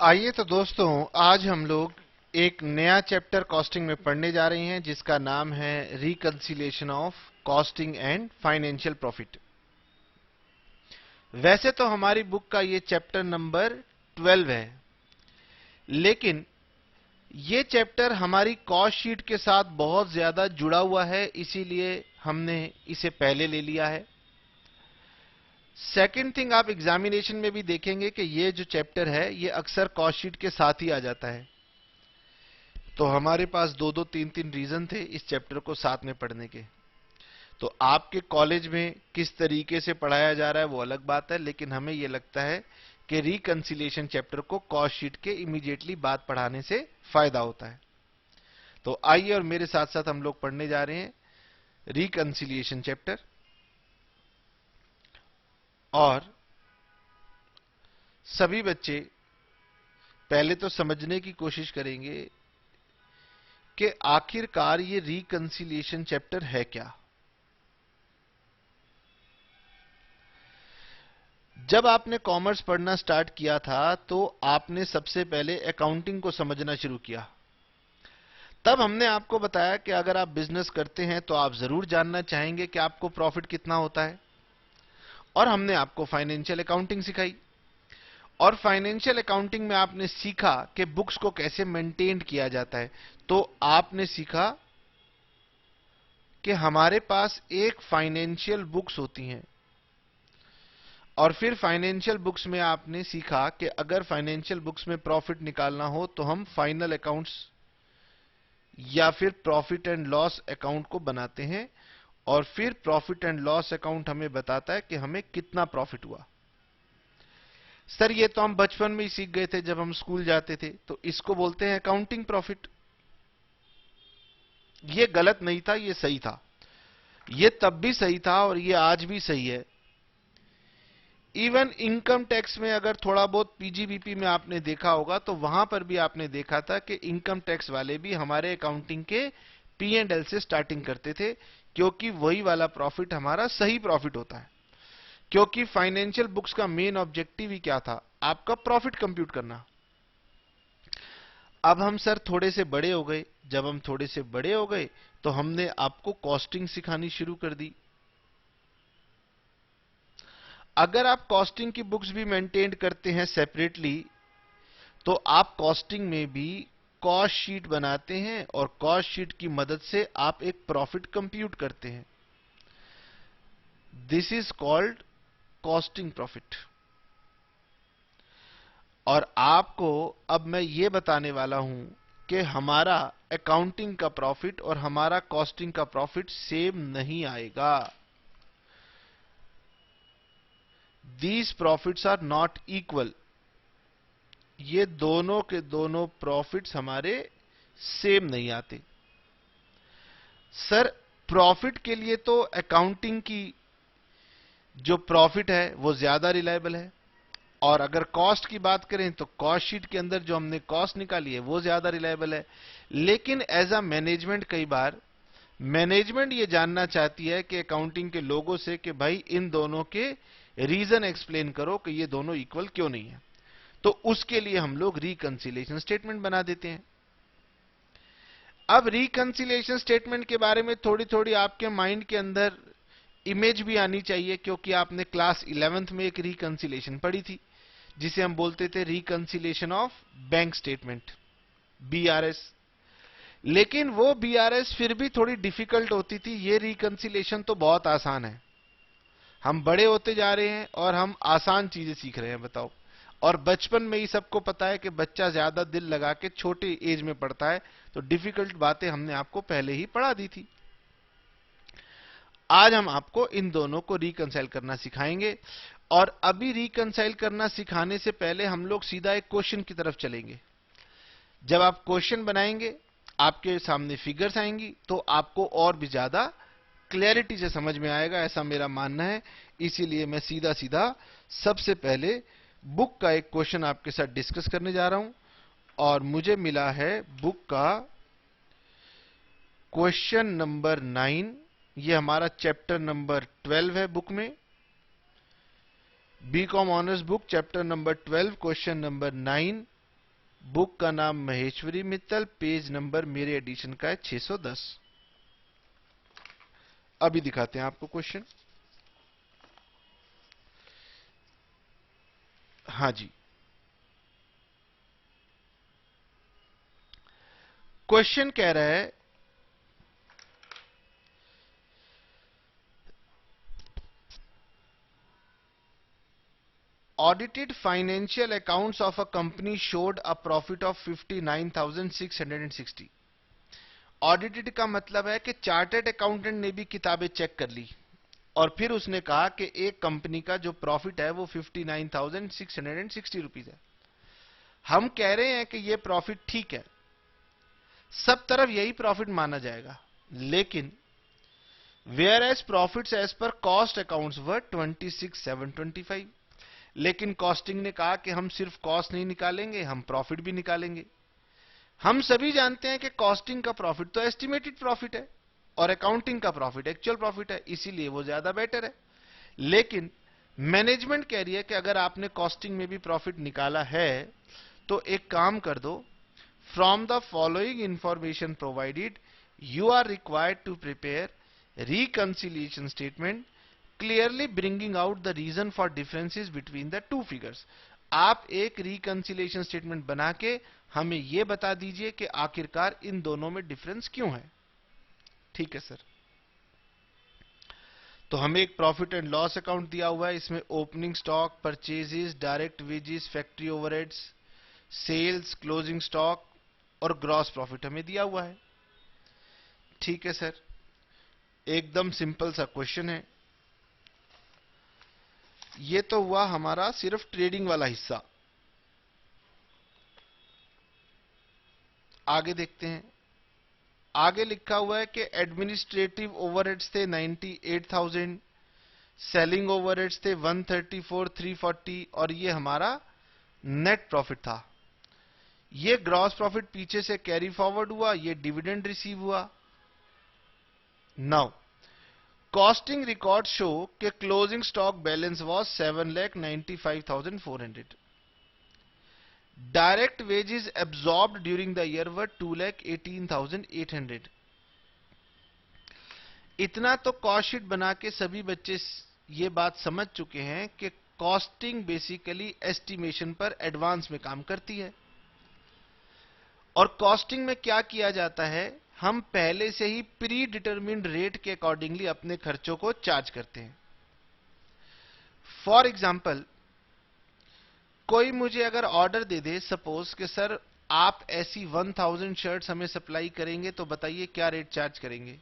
आइए तो दोस्तों, आज हम लोग एक नया चैप्टर कॉस्टिंग में पढ़ने जा रहे हैं जिसका नाम है reconciliation of costing and financial profit. वैसे तो हमारी बुक का ये चैप्टर नंबर 12 है, लेकिन ये चैप्टर हमारी कॉस्ट शीट के साथ बहुत ज्यादा जुड़ा हुआ है, इसीलिए हमने इसे पहले ले लिया है। सेकेंड थिंग, आप एग्जामिनेशन में भी देखेंगे कि ये जो चैप्टर है ये अक्सर कॉस्ट शीट के साथ ही आ जाता है। तो हमारे पास दो दो तीन तीन रीजन थे इस चैप्टर को साथ में पढ़ने के। तो आपके कॉलेज में किस तरीके से पढ़ाया जा रहा है वो अलग बात है, लेकिन हमें यह लगता है कि रिकंसिलिएशन चैप्टर को कॉस्ट शीट के इमीडिएटली बाद पढ़ाने से फायदा होता है। तो आइए और मेरे साथ साथ हम लोग पढ़ने जा रहे हैं रिकंसिलिएशन चैप्टर। और सभी बच्चे पहले तो समझने की कोशिश करेंगे कि आखिरकार ये रिकंसिलिएशन चैप्टर है क्या। जब आपने कॉमर्स पढ़ना स्टार्ट किया था तो आपने सबसे पहले अकाउंटिंग को समझना शुरू किया। तब हमने आपको बताया कि अगर आप बिजनेस करते हैं तो आप जरूर जानना चाहेंगे कि आपको प्रॉफिट कितना होता है, और हमने आपको फाइनेंशियल अकाउंटिंग सिखाई। और फाइनेंशियल अकाउंटिंग में आपने सीखा कि बुक्स को कैसे मेंटेन किया जाता है। तो आपने सीखा कि हमारे पास एक फाइनेंशियल बुक्स होती हैं, और फिर फाइनेंशियल बुक्स में आपने सीखा कि अगर फाइनेंशियल बुक्स में प्रॉफिट निकालना हो तो हम फाइनल अकाउंट्स या फिर प्रॉफिट एंड लॉस अकाउंट को बनाते हैं, और फिर प्रॉफिट एंड लॉस अकाउंट हमें बताता है कि हमें कितना प्रॉफिट हुआ। सर ये तो हम बचपन में ही सीख गए थे जब हम स्कूल जाते थे, तो इसको बोलते हैं अकाउंटिंग प्रॉफिट। ये गलत नहीं था, ये सही था। ये तब भी सही था और ये आज भी सही है। इवन इनकम टैक्स में अगर थोड़ा बहुत पीजीबीपी में आपने देखा होगा तो वहां पर भी आपने देखा था कि इनकम टैक्स वाले भी हमारे अकाउंटिंग के पी एंड एल से स्टार्टिंग करते थे, क्योंकि वही वाला प्रॉफिट हमारा सही प्रॉफिट होता है। क्योंकि फाइनेंशियल बुक्स का मेन ऑब्जेक्टिव ही क्या था? आपका प्रॉफिट कंप्यूट करना। अब हम सर थोड़े से बड़े हो गए। जब हम थोड़े से बड़े हो गए तो हमने आपको कॉस्टिंग सिखानी शुरू कर दी। अगर आप कॉस्टिंग की बुक्स भी मेंटेन करते हैं सेपरेटली, तो आप कॉस्टिंग में भी कॉस्ट शीट बनाते हैं, और कॉस्ट शीट की मदद से आप एक प्रॉफिट कंप्यूट करते हैं। This is called costing profit. और आपको अब मैं ये बताने वाला हूं कि हमारा अकाउंटिंग का प्रॉफिट और हमारा कॉस्टिंग का प्रॉफिट सेम नहीं आएगा। These profits are not equal. ये दोनों के दोनों प्रॉफिट्स हमारे सेम नहीं आते। सर प्रॉफिट के लिए तो अकाउंटिंग की जो प्रॉफिट है वो ज्यादा रिलायबल है, और अगर कॉस्ट की बात करें तो कॉस्ट शीट के अंदर जो हमने कॉस्ट निकाली है वो ज्यादा रिलायबल है। लेकिन एज अ मैनेजमेंट कई बार मैनेजमेंट ये जानना चाहती है कि अकाउंटिंग के लोगों से कि भाई इन दोनों के रीजन एक्सप्लेन करो कि ये दोनों इक्वल क्यों नहीं है। तो उसके लिए हम लोग रिकंसिलिएशन स्टेटमेंट बना देते हैं। अब रिकंसिलिएशन स्टेटमेंट के बारे में थोड़ी थोड़ी आपके माइंड के अंदर इमेज भी आनी चाहिए, क्योंकि आपने क्लास 11th में एक रिकंसिलिएशन पढ़ी थी जिसे हम बोलते थे reconciliation of bank statement, BRS. लेकिन वो बीआरएस फिर भी थोड़ी डिफिकल्ट होती थी। ये रिकंसिलिएशन तो बहुत आसान है। हम बड़े होते जा रहे हैं और हम आसान चीजें सीख रहे हैं, बताओ। और बचपन में ही सबको पता है कि बच्चा ज्यादा दिल लगा के छोटे एज में पढ़ता है, तो डिफिकल्ट बातें हमने आपको पहले ही पढ़ा दी थी। आज हम आपको इन दोनों को रिकंसाइल करना सिखाएंगे। और अभी रिकंसाइल करना सिखाने से पहले हम लोग सीधा एक क्वेश्चन की तरफ चलेंगे। जब आप क्वेश्चन बनाएंगे, आपके सामने फिगर्स आएंगी, तो आपको और भी ज्यादा क्लैरिटी से समझ में आएगा, ऐसा मेरा मानना है। इसीलिए मैं सीधा सीधा सबसे पहले बुक का एक क्वेश्चन आपके साथ डिस्कस करने जा रहा हूं। और मुझे मिला है बुक का क्वेश्चन नंबर 9। ये हमारा चैप्टर नंबर 12 है बुक में, BCom honours book chapter number 12 question number 9। Book का नाम महेश्वरी मित्तल, पेज नंबर मेरे एडिशन का है 610। अभी दिखाते हैं आपको क्वेश्चन। हाँ जी, क्वेश्चन कह रहा है audited financial accounts of a company showed a profit of 59,660। Audited का मतलब है कि चार्टर्ड अकाउंटेंट ने भी किताबें चेक कर ली और फिर उसने कहा कि एक कंपनी का जो प्रॉफिट है वो 59,660 रुपीज है। हम कह रहे हैं कि ये प्रॉफिट ठीक है, सब तरफ यही प्रॉफिट माना जाएगा, लेकिन whereas profits as per cost accounts were 26,725। लेकिन कॉस्टिंग ने कहा कि हम सिर्फ कॉस्ट नहीं निकालेंगे, हम प्रॉफिट भी निकालेंगे। हम सभी जानते हैं कि कॉस्टिंग का प्रॉफिट तो एस्टिमेटेड प्रॉफिट है और अकाउंटिंग का प्रॉफिट एक्चुअल प्रॉफिट है, इसीलिए वो ज्यादा बेटर है। लेकिन मैनेजमेंट कह रही है कि अगर आपने कॉस्टिंग में भी प्रॉफिट निकाला है तो एक काम कर दो, from the following information provided you are required to prepare reconciliation statement clearly bringing out the reason for differences between the two figures. आप एक रिकंसिलिएशन स्टेटमेंट बना के हमें यह बता दीजिए कि आखिरकार इन दोनों में डिफरेंस क्यों है। ठीक है सर। तो हमें एक प्रॉफिट एंड लॉस अकाउंट दिया हुआ है, इसमें opening stock, purchases, direct wages, factory overheads, sales, closing stock और ग्रॉस प्रॉफिट हमें दिया हुआ है। ठीक है सर, एकदम सिंपल सा क्वेश्चन है। ये तो हुआ हमारा सिर्फ ट्रेडिंग वाला हिस्सा। आगे देखते हैं। आगे लिखा हुआ है कि एडमिनिस्ट्रेटिव ओवरहेड्स थे 98,000, सेलिंग ओवरहेड्स थे 134,340 और ये हमारा नेट प्रॉफिट था। ये ग्रॉस प्रॉफिट पीछे से कैरी फॉरवर्ड हुआ, ये डिविडेंड रिसीव हुआ। नाउ कॉस्टिंग रिकॉर्ड शो कि closing stock balance was 7,95,400। Direct wages absorbed during the year वर 2,18,800। इतना तो कॉस्ट शीट बना के सभी बच्चे ये बात समझ चुके हैं कि कॉस्टिंग बेसिकली एस्टिमेशन पर एडवांस में काम करती है। और कॉस्टिंग में क्या किया जाता है, हम पहले से ही प्री डिटरमिन्ड रेट के अकॉर्डिंगली अपने खर्चों को चार्ज करते हैं। फॉर एग्जाम्पल, कोई मुझे अगर ऑर्डर दे दे, सपोज कि सर आप ऐसी 1000 शर्ट्स हमें सप्लाई करेंगे तो बताइए क्या रेट चार्ज करेंगे।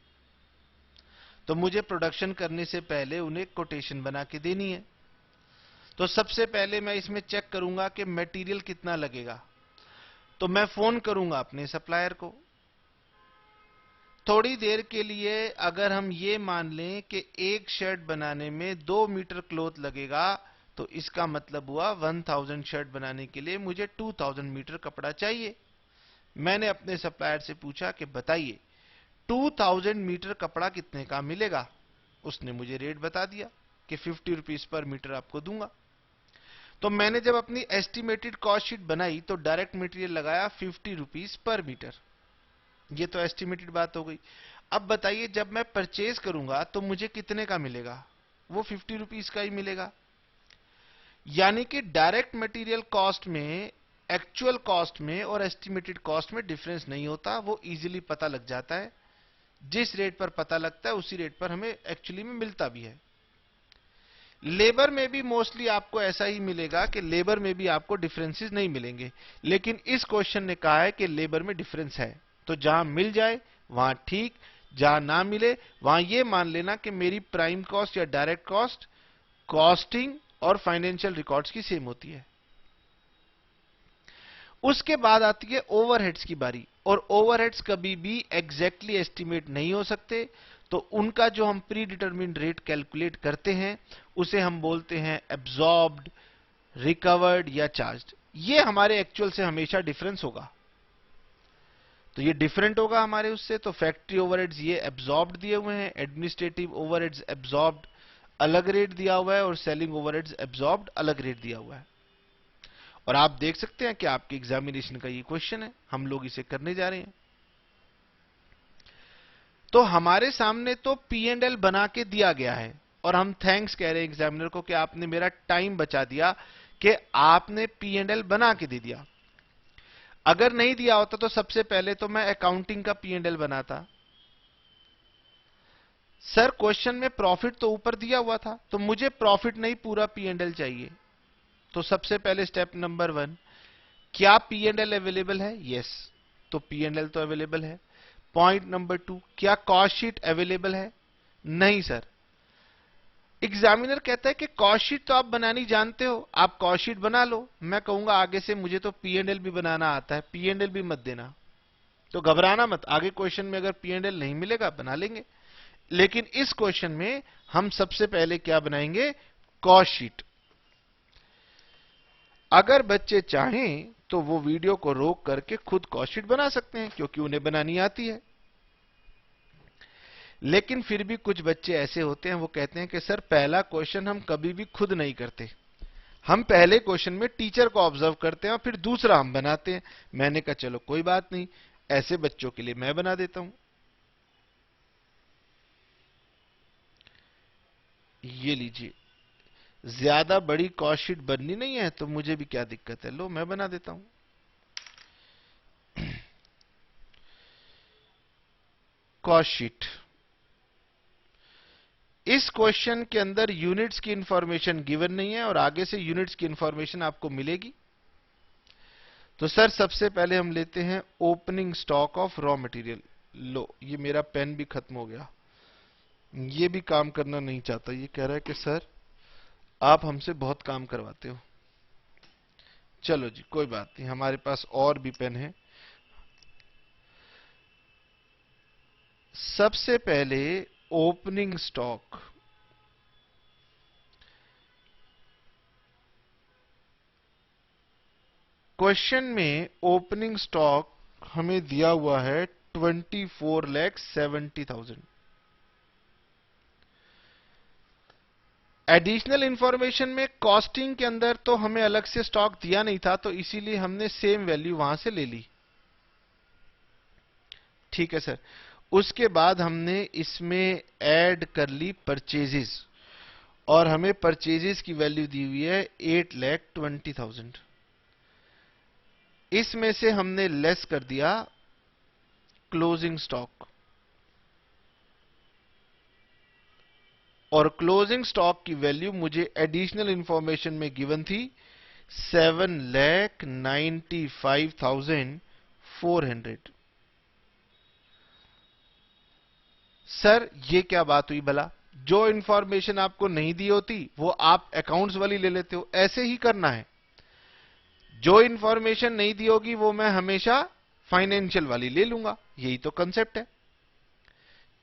तो मुझे प्रोडक्शन करने से पहले उन्हें कोटेशन बना के देनी है। तो सबसे पहले मैं इसमें चेक करूंगा कि मटेरियल कितना लगेगा। तो मैं फोन करूंगा अपने सप्लायर को। थोड़ी देर के लिए अगर हम ये मान लें कि एक शर्ट बनाने में 2 मीटर क्लॉथ लगेगा, तो इसका मतलब हुआ 1000 शर्ट बनाने के लिए मुझे 2000 मीटर कपड़ा चाहिए। मैंने अपने सप्लायर से पूछा कि बताइए 2000 मीटर कपड़ा कितने का मिलेगा। उसने मुझे रेट बता दिया कि 50 रुपीज पर मीटर आपको दूंगा। तो मैंने जब अपनी एस्टिमेटेड कॉस्ट शीट बनाई तो डायरेक्ट मटेरियल लगाया 50 रुपीज पर मीटर। ये तो एस्टिमेटेड बात हो गई। अब बताइए जब मैं परचेज करूंगा तो मुझे कितने का मिलेगा, वो 50 रुपीज का ही मिलेगा। यानी कि डायरेक्ट मटेरियल कॉस्ट में, एक्चुअल कॉस्ट में और एस्टिमेटेड कॉस्ट में डिफरेंस नहीं होता, वो इजीली पता लग जाता है। जिस रेट पर पता लगता है उसी रेट पर हमें एक्चुअली में मिलता भी है। लेबर में भी मोस्टली आपको ऐसा ही मिलेगा कि लेबर में भी आपको डिफरेंसेस नहीं मिलेंगे, लेकिन इस क्वेश्चन ने कहा है कि लेबर में डिफरेंस है। तो जहां मिल जाए वहां ठीक, जहां ना मिले वहां यह मान लेना कि मेरी प्राइम कॉस्ट या डायरेक्ट कॉस्ट कॉस्टिंग और फाइनेंशियल रिकॉर्ड्स की सेम होती है। उसके बाद आती है ओवरहेड्स की बारी, और ओवरहेड्स कभी भी एग्जैक्टली एस्टिमेट नहीं हो सकते। तो उनका जो हम प्री डिटरमिन्ड रेट कैलकुलेट करते हैं उसे हम बोलते हैं एब्जॉर्ब्ड, रिकवर्ड या चार्ज्ड। ये हमारे एक्चुअल से हमेशा डिफरेंस होगा। तो ये डिफरेंट होगा हमारे उससे। तो फैक्ट्री ओवरहेड्स ये एब्जॉर्ब्ड दिए हुए हैं, एडमिनिस्ट्रेटिव ओवरहेड्स एब्जॉर्ब्ड अलग रेट दिया हुआ है और सेलिंग ओवरहेड्स एब्जॉर्ब्ड अलग रेट दिया हुआ है। और आप देख सकते हैं कि आपके एग्जामिनेशन का ये क्वेश्चन है, हम लोग इसे करने जा रहे हैं। तो हमारे सामने तो पी एंड एल बना के दिया गया है और हम थैंक्स कह रहे हैं एग्जामिनर को कि आपने मेरा टाइम बचा दिया, कि आपने पी एंड एल बना के दे दिया। अगर नहीं दिया होता तो सबसे पहले तो मैं अकाउंटिंग का पी एंड एल बनाता। सर क्वेश्चन में प्रॉफिट तो ऊपर दिया हुआ था, तो मुझे प्रॉफिट नहीं पूरा पी एंड एल चाहिए। तो सबसे पहले स्टेप नंबर 1, क्या पी एंड एल अवेलेबल है? यस, तो पी एंड एल तो अवेलेबल है। पॉइंट नंबर 2, क्या कॉस्ट शीट अवेलेबल है? नहीं सर। एग्जामिनर कहता है कि कॉस्ट शीट तो आप बनानी जानते हो, आप कॉस्ट शीट बना लो। मैं कहूंगा आगे से मुझे तो पी एंड एल भी बनाना आता है, पी एंड एल भी मत देना। तो घबराना मत, आगे क्वेश्चन में अगर पी एंड एल नहीं मिलेगा बना लेंगे, लेकिन इस क्वेश्चन में हम सबसे पहले क्या बनाएंगे? Cost sheet. अगर बच्चे चाहें तो वो वीडियो को रोक करके खुद कॉस्ट शीट बना सकते हैं, क्योंकि उन्हें बनानी आती है। लेकिन फिर भी कुछ बच्चे ऐसे होते हैं, वो कहते हैं कि सर पहला क्वेश्चन हम कभी भी खुद नहीं करते, हम पहले क्वेश्चन में टीचर को ऑब्जर्व करते हैं और फिर दूसरा हम बनाते हैं। मैंने कहा चलो कोई बात नहीं, ऐसे बच्चों के लिए मैं बना देता हूं। ये लीजिए, ज्यादा बड़ी कॉस्ट शीट बननी नहीं है तो मुझे भी क्या दिक्कत है, लो मैं बना देता हूं। Cost sheet. इस क्वेश्चन के अंदर यूनिट्स की इंफॉर्मेशन गिवन नहीं है और आगे से यूनिट्स की इंफॉर्मेशन आपको मिलेगी। तो सर सबसे पहले हम लेते हैं opening stock of raw material. लो, ये मेरा पेन भी खत्म हो गया, ये भी काम करना नहीं चाहता, ये कह रहा है कि सर आप हमसे बहुत काम करवाते हो। चलो जी कोई बात नहीं, हमारे पास और भी पेन है। सबसे पहले ओपनिंग स्टॉक। क्वेश्चन में ओपनिंग स्टॉक हमें दिया हुआ है 24,70,000। एडिशनल इंफॉर्मेशन में कॉस्टिंग के अंदर तो हमें अलग से स्टॉक दिया नहीं था, तो इसीलिए हमने सेम वैल्यू वहां से ले ली। ठीक है सर। उसके बाद हमने इसमें ऐड कर ली परचेजेस, और हमें परचेजेस की वैल्यू दी हुई है 8,20,000। इसमें से हमने लेस कर दिया क्लोजिंग स्टॉक, और क्लोजिंग स्टॉक की वैल्यू मुझे एडिशनल इंफॉर्मेशन में गिवन थी 7,95,400। सर ये क्या बात हुई भला? जो इंफॉर्मेशन आपको नहीं दी होती वो आप अकाउंट्स वाली ले लेते हो, ऐसे ही करना है। जो इंफॉर्मेशन नहीं दी होगी वो मैं हमेशा फाइनेंशियल वाली ले लूंगा, यही तो कंसेप्ट है।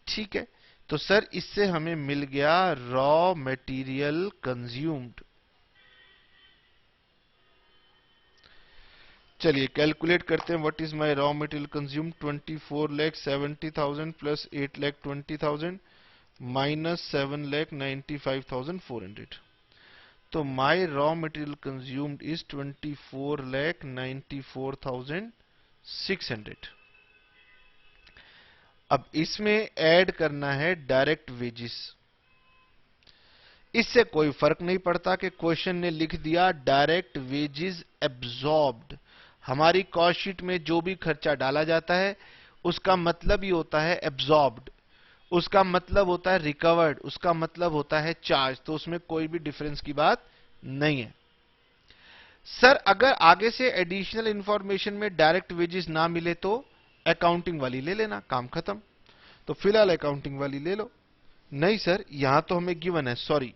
ठीक है, तो सर इससे हमें मिल गया रॉ मटेरियल कंज्यूम्ड। चलिए कैलकुलेट करते हैं, what is my raw material consume. 24,70,000 plus 8,20,000 minus 7,95,400। तो my raw material consumed is 24,94,600। अब इसमें ऐड करना है डायरेक्ट वेजेस। इससे कोई फर्क नहीं पड़ता कि क्वेश्चन ने लिख दिया डायरेक्ट वेजेस एब्जॉर्ब्ड। हमारी कॉस्ट शीट में जो भी खर्चा डाला जाता है उसका मतलब ही होता है एब्जॉर्ब्ड, उसका मतलब होता है रिकवर्ड, उसका मतलब होता है चार्ज। तो उसमें कोई भी डिफरेंस की बात नहीं है। सर अगर आगे से एडिशनल इंफॉर्मेशन में डायरेक्ट वेजेस ना मिले तो अकाउंटिंग वाली ले लेना, काम खत्म। तो फिलहाल अकाउंटिंग वाली ले लो। नहीं सर यहां तो हमें गिवन है, सॉरी,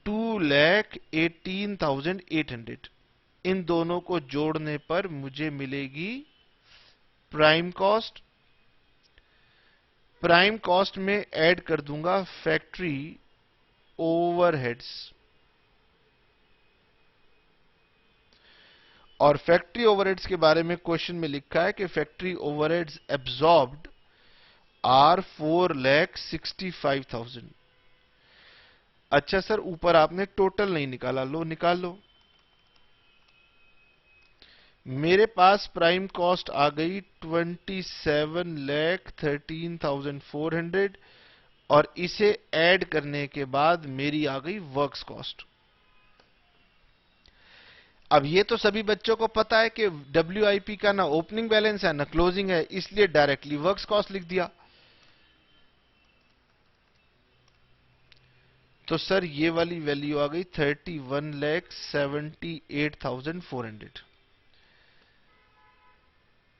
2,18,800। इन दोनों को जोड़ने पर मुझे मिलेगी प्राइम कॉस्ट। प्राइम कॉस्ट में ऐड कर दूंगा फैक्ट्री ओवरहेड्स, और फैक्ट्री ओवरहेड्स के बारे में क्वेश्चन में लिखा है कि फैक्ट्री ओवरहेड्स एब्जॉर्ब्ड आर 4,65,000। अच्छा सर ऊपर आपने टोटल नहीं निकाला, लो निकाल लो। मेरे पास प्राइम कॉस्ट आ गई 27,13,400 और इसे ऐड करने के बाद मेरी आ गई वर्क्स कॉस्ट। अब ये तो सभी बच्चों को पता है कि WIP का ना ओपनिंग बैलेंस है ना क्लोजिंग है, इसलिए डायरेक्टली वर्क्स कॉस्ट लिख दिया। तो सर ये वाली वैल्यू आ गई 31,78,400।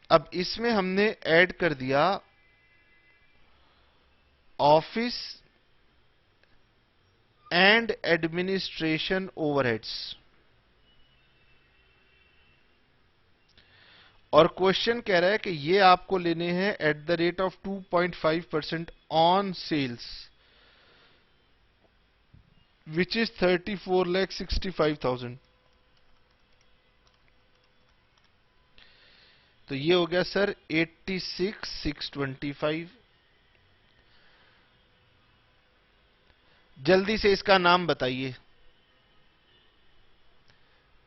अब इसमें हमने ऐड कर दिया ऑफिस एंड एडमिनिस्ट्रेशन ओवरहेड्स, और क्वेश्चन कह रहा है कि ये आपको लेने हैं at the rate of 2.5% on sales, which is 34,65,000। तो ये हो गया सर 86,625। जल्दी से इसका नाम बताइए।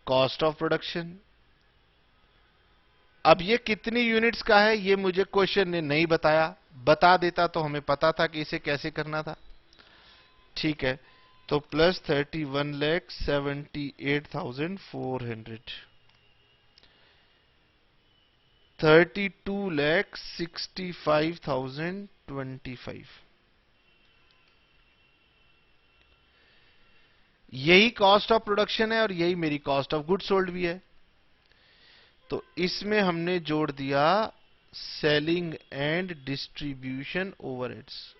Cost of production. अब ये कितनी यूनिट्स का है ये मुझे क्वेश्चन ने नहीं बताया, बता देता तो हमें पता था कि इसे कैसे करना था। ठीक है, तो प्लस 31,78,400, 32,65,025। यही कॉस्ट ऑफ प्रोडक्शन है और यही मेरी कॉस्ट ऑफ गुड्स सोल्ड भी है। तो इसमें हमने जोड़ दिया selling and distribution overheads,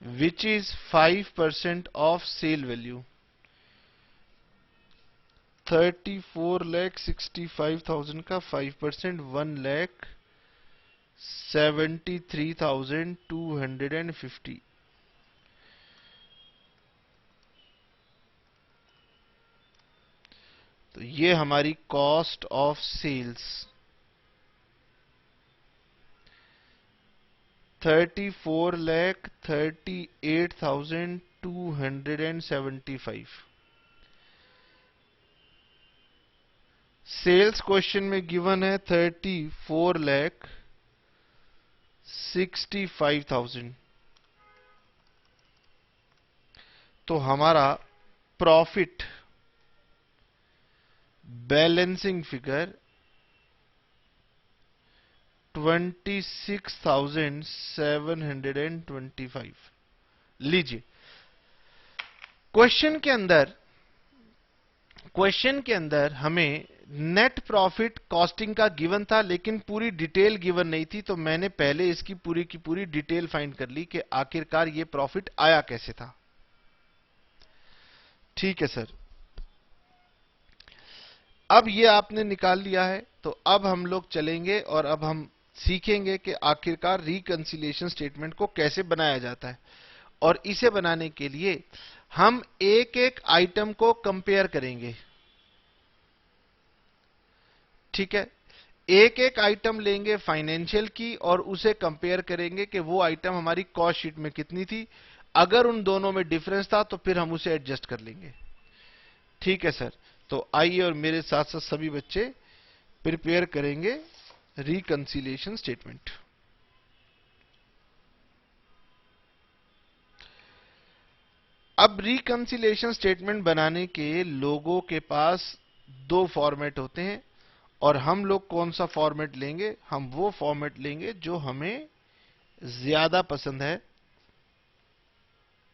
which is 5% of sale value. 34,65,000 का 5% 1,73,250। तो ये हमारी cost of sales 34,38,275। Sales question में गिवन है 34,65,000। तो हमारा प्रॉफिट बैलेंसिंग फिगर 26,725। लीजिए, क्वेश्चन के अंदर हमें नेट प्रॉफिट कॉस्टिंग का गिवन था, लेकिन पूरी डिटेल गिवन नहीं थी। तो मैंने पहले इसकी पूरी की पूरी डिटेल फाइंड कर ली कि आखिरकार ये प्रॉफिट आया कैसे था। ठीक है सर, अब ये आपने निकाल लिया है, तो अब हम लोग चलेंगे और अब हम सीखेंगे कि आखिरकार रिकंसिलिएशन स्टेटमेंट को कैसे बनाया जाता है। और इसे बनाने के लिए हम एक एक आइटम को कंपेयर करेंगे। ठीक है, एक एक आइटम लेंगे फाइनेंशियल की और उसे कंपेयर करेंगे कि वो आइटम हमारी कॉस्ट शीट में कितनी थी। अगर उन दोनों में डिफरेंस था तो फिर हम उसे एडजस्ट कर लेंगे। ठीक है सर, तो आइए और मेरे साथ साथ सभी बच्चे प्रिपेयर करेंगे रिकंसिलिएशन स्टेटमेंट। अब रिकंसिलिएशन स्टेटमेंट बनाने के लोगों के पास दो फॉर्मेट होते हैं, और हम लोग कौन सा फॉर्मेट लेंगे? हम वो फॉर्मेट लेंगे जो हमें ज्यादा पसंद है।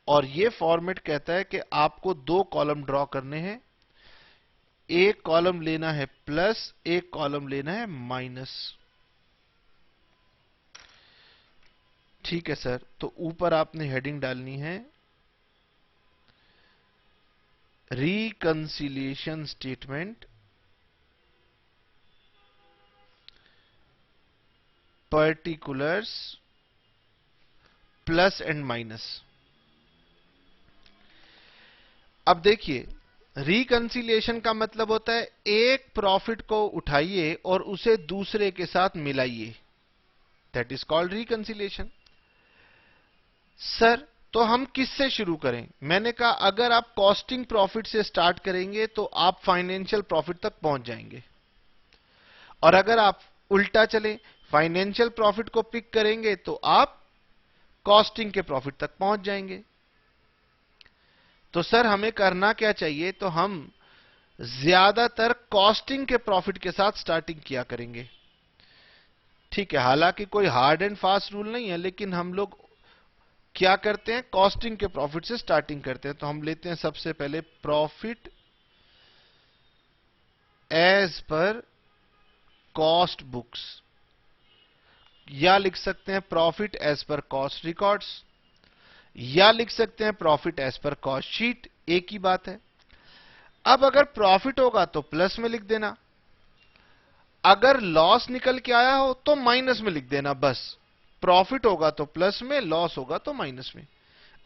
और ये फॉर्मेट कहता है कि आपको दो कॉलम ड्रॉ करने हैं, एक कॉलम लेना है प्लस, एक कॉलम लेना है माइनस। ठीक है सर, तो ऊपर आपने हेडिंग डालनी है reconciliation statement particulars plus and minus. अब देखिए, रिकंसिलिएशन का मतलब होता है एक प्रॉफिट को उठाइए और उसे दूसरे के साथ मिलाइए, that is called reconciliation. Sir, तो हम किससे शुरू करें? मैंने कहा अगर आप कॉस्टिंग प्रॉफिट से स्टार्ट करेंगे तो आप फाइनेंशियल प्रॉफिट तक पहुंच जाएंगे, और अगर आप उल्टा चले, फाइनेंशियल प्रॉफिट को पिक करेंगे तो आप कॉस्टिंग के प्रॉफिट तक पहुंच जाएंगे। तो सर हमें करना क्या चाहिए? तो हम ज्यादातर कॉस्टिंग के प्रॉफिट के साथ स्टार्टिंग किया करेंगे। ठीक है, हालांकि कोई हार्ड एंड फास्ट रूल नहीं है, लेकिन हम लोग क्या करते हैं, कॉस्टिंग के प्रॉफिट से स्टार्टिंग करते हैं। तो हम लेते हैं सबसे पहले profit as per cost books, या लिख सकते हैं profit as per cost records, या लिख सकते हैं profit as per cost sheet, एक ही बात है। अब अगर प्रॉफिट होगा तो प्लस में लिख देना, अगर लॉस निकल के आया हो तो माइनस में लिख देना, बस। प्रॉफिट होगा तो प्लस में, लॉस होगा तो माइनस में।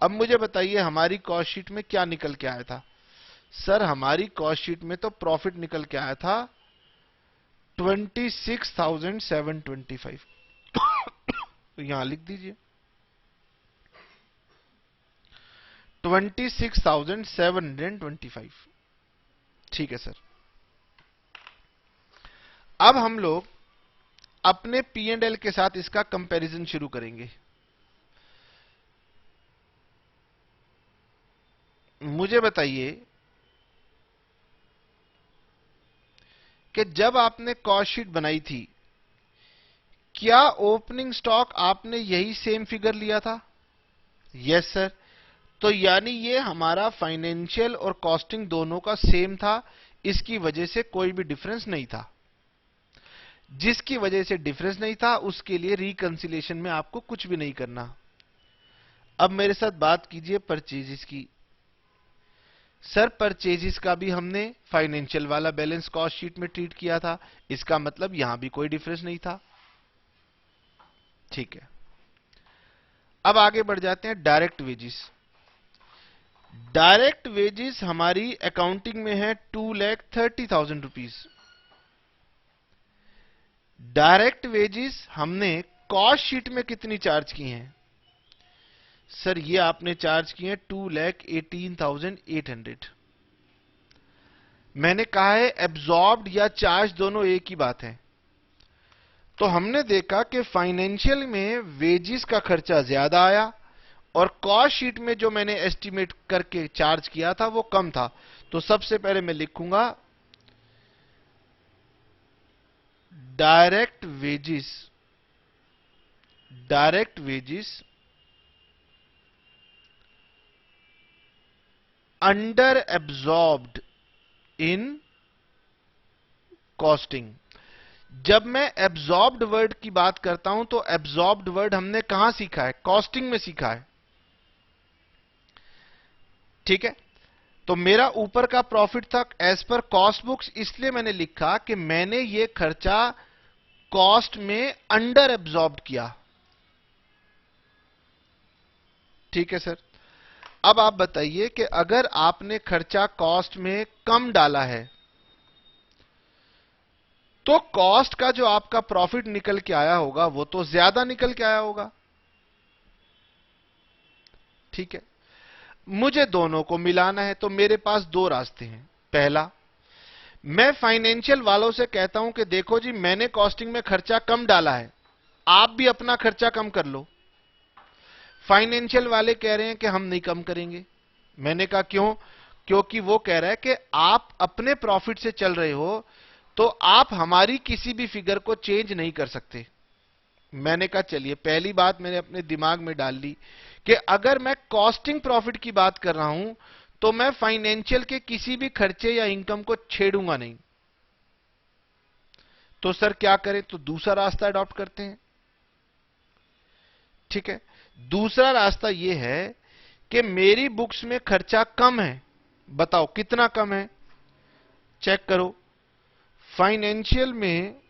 अब मुझे बताइए हमारी कॉस्ट शीट में क्या निकल के आया था? सर हमारी कॉस्ट शीट में तो प्रॉफिट निकल के आया था 26,725। तो यहां लिख दीजिए 26,725। ठीक है सर। अब हम लोग अपने पी एंड एल के साथ इसका कंपैरिजन शुरू करेंगे। मुझे बताइए कि जब आपने कॉस्ट शीट बनाई थी, क्या ओपनिंग स्टॉक आपने यही सेम फिगर लिया था? Yes sir. तो यानी ये हमारा फाइनेंशियल और कॉस्टिंग दोनों का सेम था, इसकी वजह से कोई भी डिफरेंस नहीं था। जिसकी वजह से डिफरेंस नहीं था उसके लिए रिकंसिलिएशन में आपको कुछ भी नहीं करना। अब मेरे साथ बात कीजिए परचेजेस की। सर परचेजेस का भी हमने फाइनेंशियल वाला बैलेंस कॉस्ट शीट में ट्रीट किया था, इसका मतलब यहां भी कोई डिफरेंस नहीं था। ठीक है, अब आगे बढ़ जाते हैं डायरेक्ट वेजेस। डायरेक्ट वेजेस हमारी अकाउंटिंग में है 2,30,000 रुपीज। डायरेक्ट वेजेस हमने कॉस्ट शीट में कितनी चार्ज की हैं? सर ये आपने चार्ज किए हैं 2,18,800। मैंने कहा है एब्जॉर्ब्ड या चार्ज दोनों एक ही बात है। तो हमने देखा कि फाइनेंशियल में वेजेस का खर्चा ज्यादा आया, और कॉस्ट शीट में जो मैंने एस्टिमेट करके चार्ज किया था वो कम था। तो सबसे पहले मैं लिखूंगा direct wages under absorbed in costing. जब मैं एब्जॉर्ब्ड वर्ड की बात करता हूं तो एब्जॉर्ब्ड वर्ड हमने कहां सीखा है? कॉस्टिंग में सीखा है। ठीक है, तो मेरा ऊपर का प्रॉफिट था एज पर कॉस्ट बुक्स, इसलिए मैंने लिखा कि मैंने ये खर्चा कॉस्ट में अंडर एब्जॉर्ब किया। ठीक है सर। अब आप बताइए कि अगर आपने खर्चा कॉस्ट में कम डाला है तो कॉस्ट का जो आपका प्रॉफिट निकल के आया होगा वो तो ज्यादा निकल के आया होगा। ठीक है, मुझे दोनों को मिलाना है तो मेरे पास दो रास्ते हैं। पहला, मैं फाइनेंशियल वालों से कहता हूं कि देखो जी मैंने कॉस्टिंग में खर्चा कम डाला है, आप भी अपना खर्चा कम कर लो। फाइनेंशियल वाले कह रहे हैं कि हम नहीं कम करेंगे। मैंने कहा क्यों? क्योंकि वो कह रहा है कि आप अपने प्रॉफिट से चल रहे हो तो आप हमारी किसी भी फिगर को चेंज नहीं कर सकते। मैंने कहा चलिए, पहली बात मैंने अपने दिमाग में डाल ली कि अगर मैं कॉस्टिंग प्रॉफिट की बात कर रहा हूं तो मैं फाइनेंशियल के किसी भी खर्चे या इनकम को छेड़ूंगा नहीं। तो सर क्या करें? तो दूसरा रास्ता अडॉप्ट करते हैं। ठीक है, दूसरा रास्ता यह है कि मेरी बुक्स में खर्चा कम है। बताओ कितना कम है? चेक करो। फाइनेंशियल में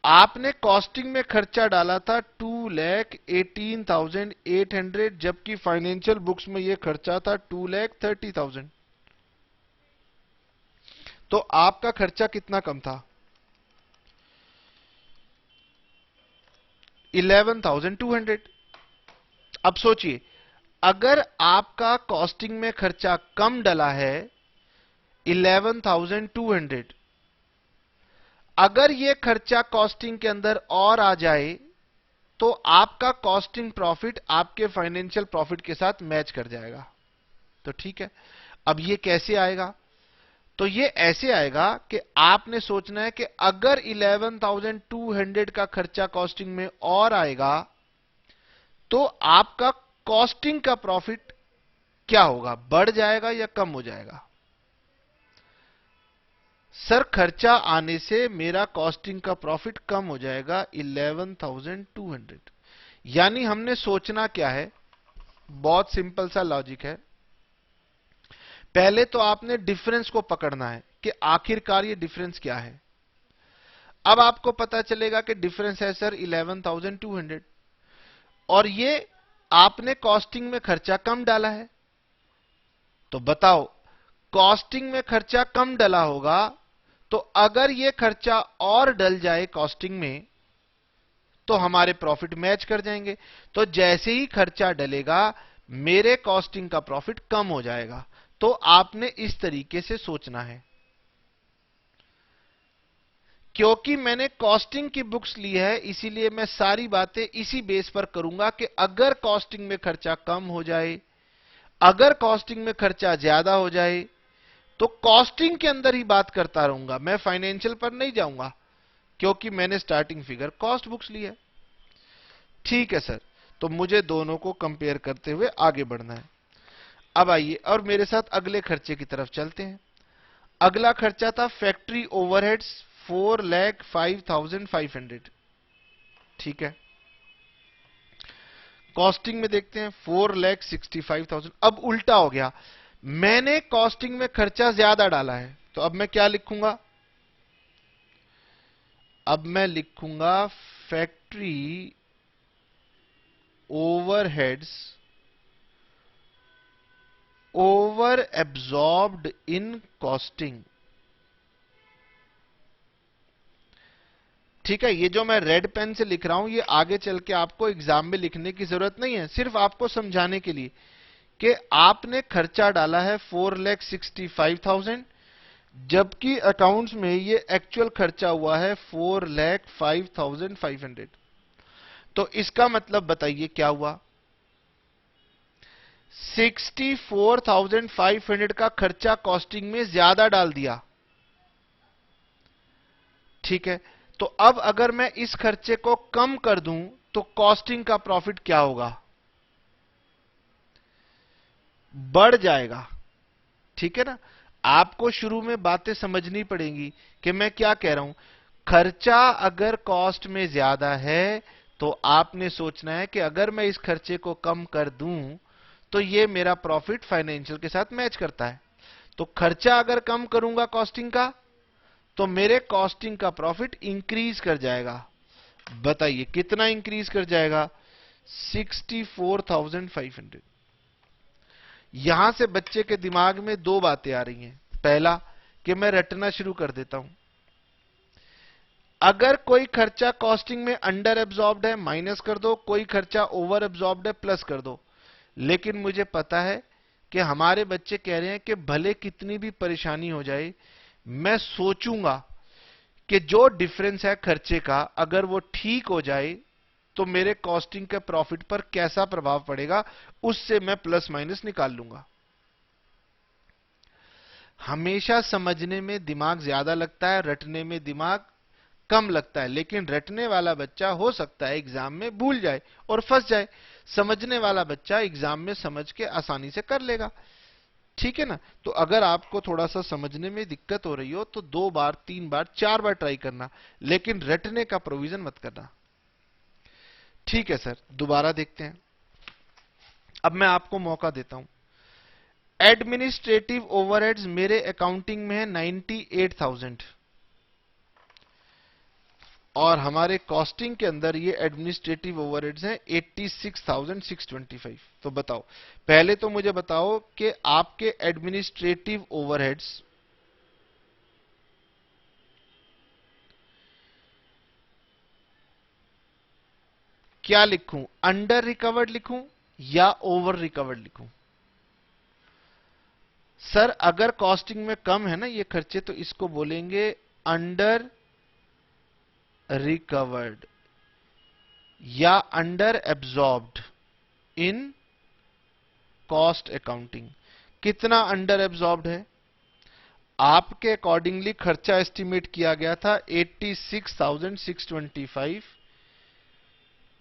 आपने कॉस्टिंग में खर्चा डाला था 2,18,800, जबकि फाइनेंशियल बुक्स में यह खर्चा था 2,30,000। तो आपका खर्चा कितना कम था? 11,200। अब सोचिए, अगर आपका कॉस्टिंग में खर्चा कम डला है 11,200, अगर ये खर्चा कॉस्टिंग के अंदर और आ जाए तो आपका कॉस्टिंग प्रॉफिट आपके फाइनेंशियल प्रॉफिट के साथ मैच कर जाएगा। तो ठीक है, अब ये कैसे आएगा? तो ये ऐसे आएगा कि आपने सोचना है कि अगर 11,200 का खर्चा कॉस्टिंग में और आएगा तो आपका कॉस्टिंग का प्रॉफिट क्या होगा, बढ़ जाएगा या कम हो जाएगा? सर, खर्चा आने से मेरा कॉस्टिंग का प्रॉफिट कम हो जाएगा 11,200। यानी हमने सोचना क्या है, बहुत सिंपल सा लॉजिक है। पहले तो आपने डिफरेंस को पकड़ना है कि आखिरकार ये डिफरेंस क्या है। अब आपको पता चलेगा कि डिफरेंस है सर 11,200, और ये आपने कॉस्टिंग में खर्चा कम डाला है। तो बताओ, कॉस्टिंग में खर्चा कम डला होगा, तो अगर ये खर्चा और डल जाए कॉस्टिंग में तो हमारे प्रॉफिट मैच कर जाएंगे। तो जैसे ही खर्चा डलेगा मेरे कॉस्टिंग का प्रॉफिट कम हो जाएगा। तो आपने इस तरीके से सोचना है। क्योंकि मैंने कॉस्टिंग की बुक्स ली है इसीलिए मैं सारी बातें इसी बेस पर करूंगा कि अगर कॉस्टिंग में खर्चा कम हो जाए, अगर कॉस्टिंग में खर्चा ज्यादा हो जाए, तो कॉस्टिंग के अंदर ही बात करता रहूंगा, मैं फाइनेंशियल पर नहीं जाऊंगा, क्योंकि मैंने स्टार्टिंग फिगर कॉस्ट बुक्स ली है। ठीक है सर, तो मुझे दोनों को कंपेयर करते हुए आगे बढ़ना है। अब आइए और मेरे साथ अगले खर्चे की तरफ चलते हैं। अगला खर्चा था फैक्ट्री ओवरहेड्स 4,05,500। ठीक है, कॉस्टिंग में देखते हैं 4,65,000। अब उल्टा हो गया, मैंने कॉस्टिंग में खर्चा ज्यादा डाला है, तो अब मैं क्या लिखूंगा? अब मैं लिखूंगा factory overheads over absorbed in costing. ठीक है, ये जो मैं रेड पेन से लिख रहा हूं ये आगे चल के आपको एग्जाम में लिखने की जरूरत नहीं है, सिर्फ आपको समझाने के लिए कि आपने खर्चा डाला है 4,65,000, जबकि अकाउंट्स में ये एक्चुअल खर्चा हुआ है 4,05,500। तो इसका मतलब बताइए क्या हुआ? 64,500 का खर्चा कॉस्टिंग में ज्यादा डाल दिया। ठीक है, तो अब अगर मैं इस खर्चे को कम कर दूं तो कॉस्टिंग का प्रॉफिट क्या होगा? बढ़ जाएगा। ठीक है ना? आपको शुरू में बातें समझनी पड़ेंगी कि मैं क्या कह रहा हूं। खर्चा अगर कॉस्ट में ज्यादा है तो आपने सोचना है कि अगर मैं इस खर्चे को कम कर दूं तो ये मेरा प्रॉफिट फाइनेंशियल के साथ मैच करता है। तो खर्चा अगर कम करूंगा कॉस्टिंग का तो मेरे कॉस्टिंग का प्रॉफिट इंक्रीज कर जाएगा। बताइए कितना इंक्रीज कर जाएगा? 64,500। यहां से बच्चे के दिमाग में दो बातें आ रही हैं। पहला कि मैं रटना शुरू कर देता हूं। अगर कोई खर्चा कॉस्टिंग में अंडर एब्जॉर्ब्ड है माइनस कर दो, कोई खर्चा ओवर एब्जॉर्ब्ड है प्लस कर दो। लेकिन मुझे पता है कि हमारे बच्चे कह रहे हैं कि भले कितनी भी परेशानी हो जाए मैं सोचूंगा कि जो डिफरेंस है खर्चे का अगर वो ठीक हो जाए तो मेरे कॉस्टिंग के प्रॉफिट पर कैसा प्रभाव पड़ेगा, उससे मैं प्लस माइनस निकाल लूंगा। हमेशा समझने में दिमाग ज्यादा लगता है, रटने में दिमाग कम लगता है। लेकिन रटने वाला बच्चा हो सकता है एग्जाम में भूल जाए और फंस जाए, समझने वाला बच्चा एग्जाम में समझ के आसानी से कर लेगा। ठीक है ना? तो अगर आपको थोड़ा सा समझने में दिक्कत हो रही हो तो 2 बार 3 बार 4 बार ट्राई करना, लेकिन रटने का प्रोविजन मत करना। ठीक है सर, दोबारा देखते हैं। अब मैं आपको मौका देता हूं। एडमिनिस्ट्रेटिव ओवरहेड्स मेरे अकाउंटिंग में है 98,000 और हमारे कॉस्टिंग के अंदर ये एडमिनिस्ट्रेटिव ओवरहेड्स हैं 86,625। तो बताओ, पहले तो मुझे बताओ कि आपके एडमिनिस्ट्रेटिव ओवरहेड्स क्या लिखूं? अंडर रिकवर्ड लिखूं या ओवर रिकवर्ड लिखूं? सर अगर कॉस्टिंग में कम है ना ये खर्चे, तो इसको बोलेंगे अंडर रिकवर्ड या under absorbed in cost accounting. कितना अंडर एब्जॉर्ब्ड है? आपके अकॉर्डिंगली खर्चा एस्टिमेट किया गया था 86,625,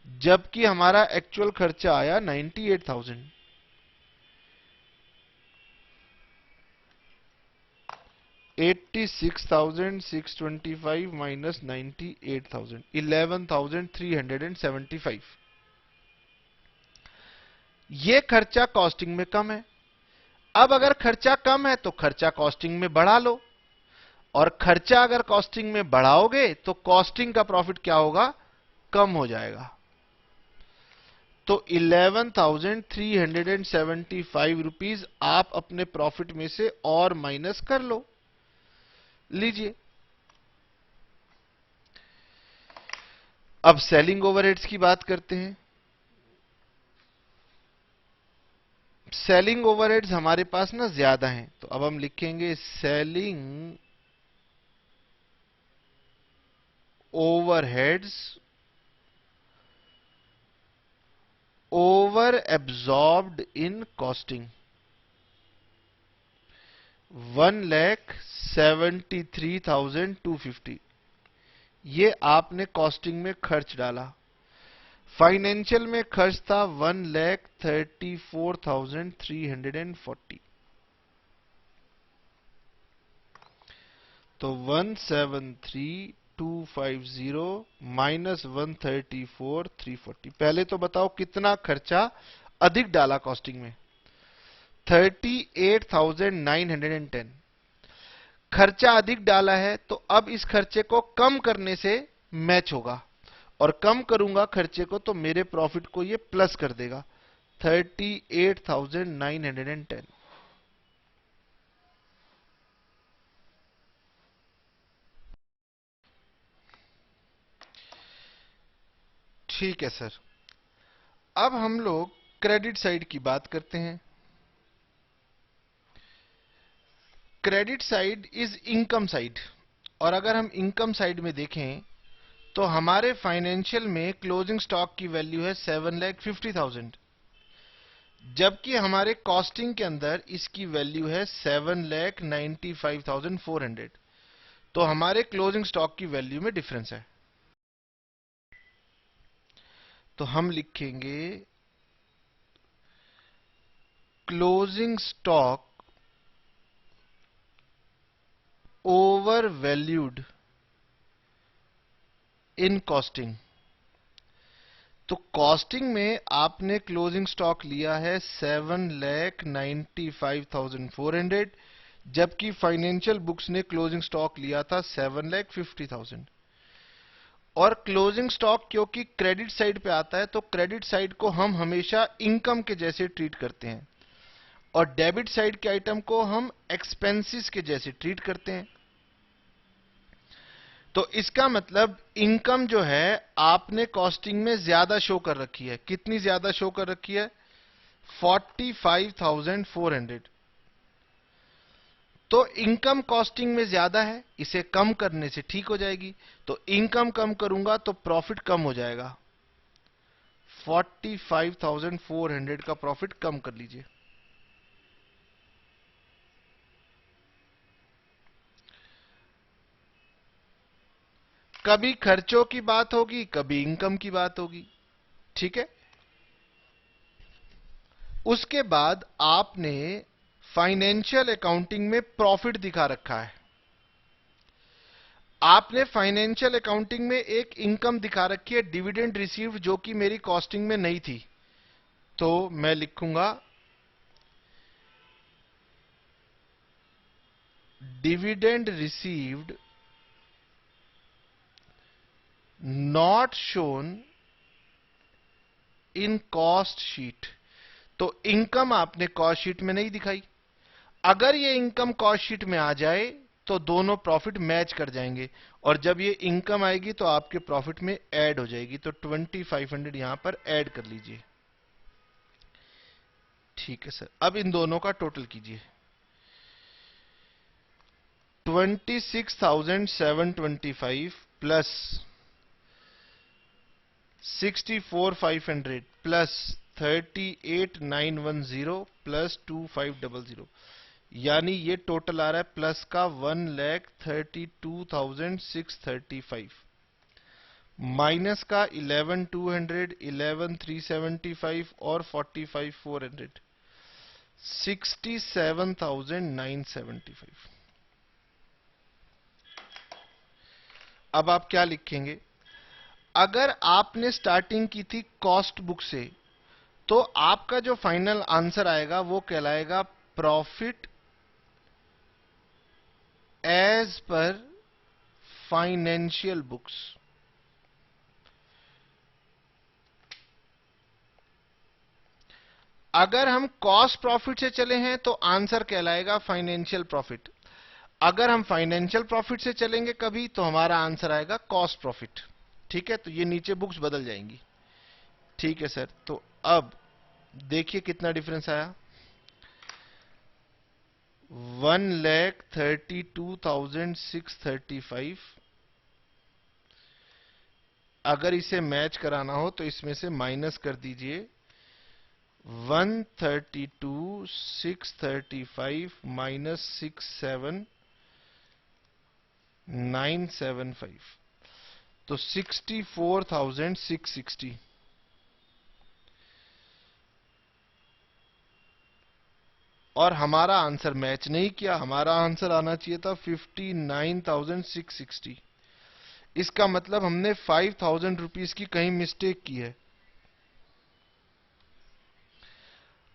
जबकि हमारा एक्चुअल खर्चा आया 98,000। 86,625 माइनस 98,000, 11,375। ये खर्चा कॉस्टिंग में कम है। अब अगर खर्चा कम है तो खर्चा कॉस्टिंग में बढ़ा लो, और खर्चा अगर कॉस्टिंग में बढ़ाओगे तो कॉस्टिंग का प्रॉफिट क्या होगा? कम हो जाएगा। तो 11,375 रुपीज आप अपने प्रॉफिट में से और माइनस कर लो। लीजिए, अब सेलिंग ओवरहेड्स की बात करते हैं। सेलिंग ओवरहेड्स हमारे पास ना ज्यादा हैं, तो अब हम लिखेंगे selling overheads over absorbed in costing 1,73,250। ये आपने कॉस्टिंग में खर्च डाला। फाइनेंशियल में खर्च था 1,34,340। तो 173,250 माइनस 134,340। पहले तो बताओ कितना खर्चा अधिक डाला कॉस्टिंग में? 38,910। खर्चा अधिक डाला है, तो अब इस खर्चे को कम करने से मैच होगा, और कम करूंगा खर्चे को तो मेरे प्रॉफिट को ये प्लस कर देगा। 38,910। ठीक है सर। अब हम लोग क्रेडिट साइड की बात करते हैं। Credit side is income side, और अगर हम इनकम साइड में देखें तो हमारे फाइनेंशियल में क्लोजिंग स्टॉक की वैल्यू है 7,50,000, जबकि हमारे कॉस्टिंग के अंदर इसकी वैल्यू है 7,95,400। तो हमारे क्लोजिंग स्टॉक की वैल्यू में डिफरेंस है। तो हम लिखेंगे closing stock over valued in costing. तो कॉस्टिंग में आपने क्लोजिंग स्टॉक लिया है 7,95,400, जबकि फाइनेंशियल बुक्स ने क्लोजिंग स्टॉक लिया था 7,50,000। और क्लोजिंग स्टॉक क्योंकि क्रेडिट साइड पे आता है, तो क्रेडिट साइड को हम हमेशा इनकम के जैसे ट्रीट करते हैं, और डेबिट साइड के आइटम को हम एक्सपेंसेस के जैसे ट्रीट करते हैं। तो इसका मतलब इनकम जो है आपने कॉस्टिंग में ज्यादा शो कर रखी है। कितनी ज्यादा शो कर रखी है? 45,400। तो इनकम कॉस्टिंग में ज्यादा है, इसे कम करने से ठीक हो जाएगी। तो इनकम कम करूंगा तो प्रॉफिट कम हो जाएगा। 45,400 का प्रॉफिट कम कर लीजिए। कभी खर्चों की बात होगी, कभी इनकम की बात होगी। ठीक है। उसके बाद आपने फाइनेंशियल अकाउंटिंग में प्रॉफिट दिखा रखा है। आपने फाइनेंशियल अकाउंटिंग में एक इनकम दिखा रखी है, डिविडेंड रिसीव्ड, जो कि मेरी कॉस्टिंग में नहीं थी। तो मैं लिखूंगा dividend received not shown in cost sheet. तो इनकम आपने कॉस्ट शीट में नहीं दिखाई। अगर ये इनकम कॉस्ट शीट में आ जाए तो दोनों प्रॉफिट मैच कर जाएंगे, और जब ये इनकम आएगी तो आपके प्रॉफिट में ऐड हो जाएगी। तो 2,500 यहां पर ऐड कर लीजिए। ठीक है सर, अब इन दोनों का टोटल कीजिए। 26,725 प्लस 64,500 प्लस 38,910 प्लस 2,500, यानी ये टोटल आ रहा है प्लस का 1,32,635, माइनस का 11,200, 11,375 और 45,400, 67,975। अब आप क्या लिखेंगे? अगर आपने स्टार्टिंग की थी कॉस्ट बुक से, तो आपका जो फाइनल आंसर आएगा वो कहलाएगा profit as per financial books. अगर हम कॉस्ट प्रॉफिट से चले हैं तो आंसर कहलाएगा फाइनेंशियल प्रॉफिट। अगर हम फाइनेंशियल प्रॉफिट से चलेंगे कभी तो हमारा आंसर आएगा कॉस्ट प्रॉफिट। ठीक है, तो ये नीचे बुक्स बदल जाएंगी। ठीक है सर, तो अब देखिए कितना डिफरेंस आया। 1,32,635। अगर इसे मैच कराना हो तो इसमें से माइनस कर दीजिए 132,635 माइनस 67,975, तो 64,660। और हमारा आंसर मैच नहीं किया, हमारा आंसर आना चाहिए था 59,660। इसका मतलब हमने 5,000 रुपीज की कहीं मिस्टेक की है।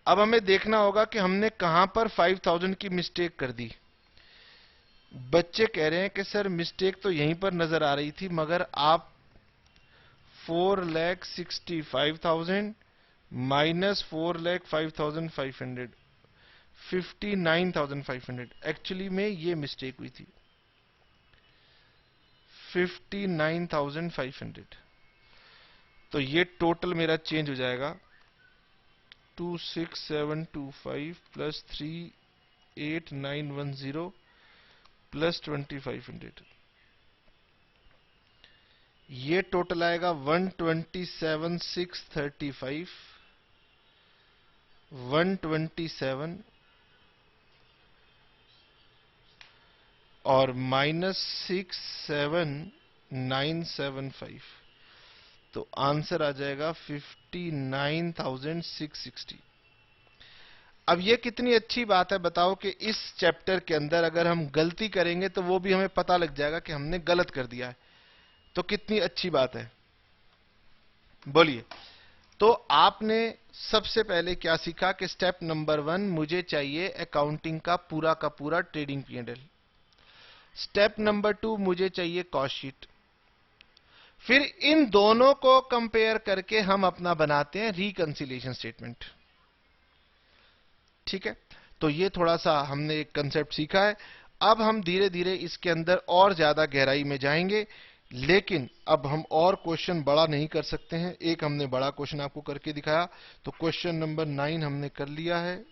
अब हमें देखना होगा कि हमने कहां पर 5,000 की मिस्टेक कर दी। बच्चे कह रहे हैं कि सर मिस्टेक तो यहीं पर नजर आ रही थी, मगर आप 4,65,000 माइनस 4,05,500, 59,500, एक्चुअली में ये मिस्टेक हुई थी 59,500। तो ये टोटल मेरा चेंज हो जाएगा 26,725 प्लस 38,910 प्लस 2,500, ये टोटल आएगा 127,635, 127 और माइनस 67,975, तो आंसर आ जाएगा 59,660। अब ये कितनी अच्छी बात है बताओ कि इस चैप्टर के अंदर अगर हम गलती करेंगे तो वो भी हमें पता लग जाएगा कि हमने गलत कर दिया है। तो कितनी अच्छी बात है, बोलिए। तो आपने सबसे पहले क्या सीखा कि स्टेप नंबर 1 मुझे चाहिए अकाउंटिंग का पूरा ट्रेडिंग पीएनएल। स्टेप नंबर 2 मुझे चाहिए कॉस्ट शीट। फिर इन दोनों को कंपेयर करके हम अपना बनाते हैं रिकंसिलिएशन स्टेटमेंट। ठीक है, तो ये थोड़ा सा हमने एक कंसेप्ट सीखा है। अब हम धीरे धीरे इसके अंदर और ज्यादा गहराई में जाएंगे, लेकिन अब हम और क्वेश्चन बड़ा नहीं कर सकते हैं। एक हमने बड़ा क्वेश्चन आपको करके दिखाया, तो क्वेश्चन नंबर 9 हमने कर लिया है।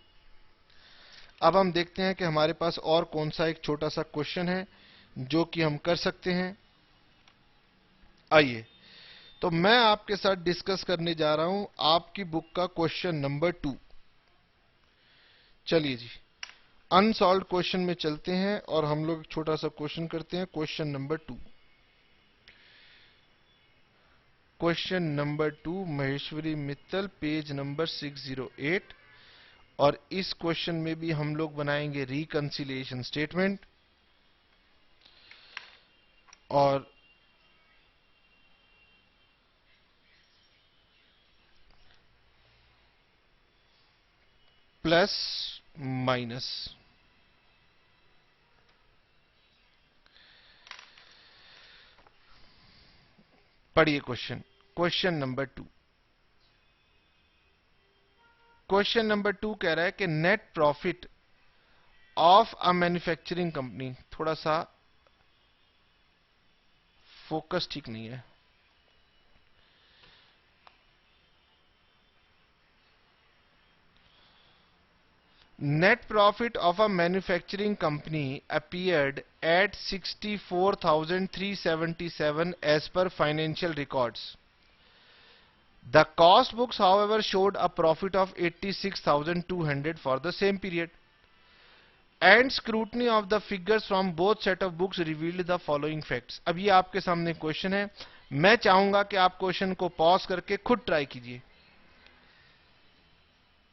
अब हम देखते हैं कि हमारे पास और कौन सा एक छोटा सा क्वेश्चन है जो कि हम कर सकते हैं। आइए, तो मैं आपके साथ डिस्कस करने जा रहा हूं आपकी बुक का क्वेश्चन नंबर 2। चलिए जी, अनसॉल्व क्वेश्चन में चलते हैं और हम लोग छोटा सा क्वेश्चन करते हैं। Question number 2, question number 2 Maheshwari Mittal, page number 608। और इस क्वेश्चन में भी हम लोग बनाएंगे रिकंसिलिएशन स्टेटमेंट। और प्लस माइनस। पढ़िए question. Question number 2, question number 2 कह रहा है कि net profit of a manufacturing company. थोड़ा सा फोकस ठीक नहीं है। Net profit of a manufacturing company appeared at 64,377 as per financial records. The cost books, however, showed a profit of 86,200 for the same period. And scrutiny of the figures from both set of books revealed the following facts. अब ये आपके सामने question है, मैं चाहूंगा कि आप question को पॉज करके खुद ट्राई कीजिए,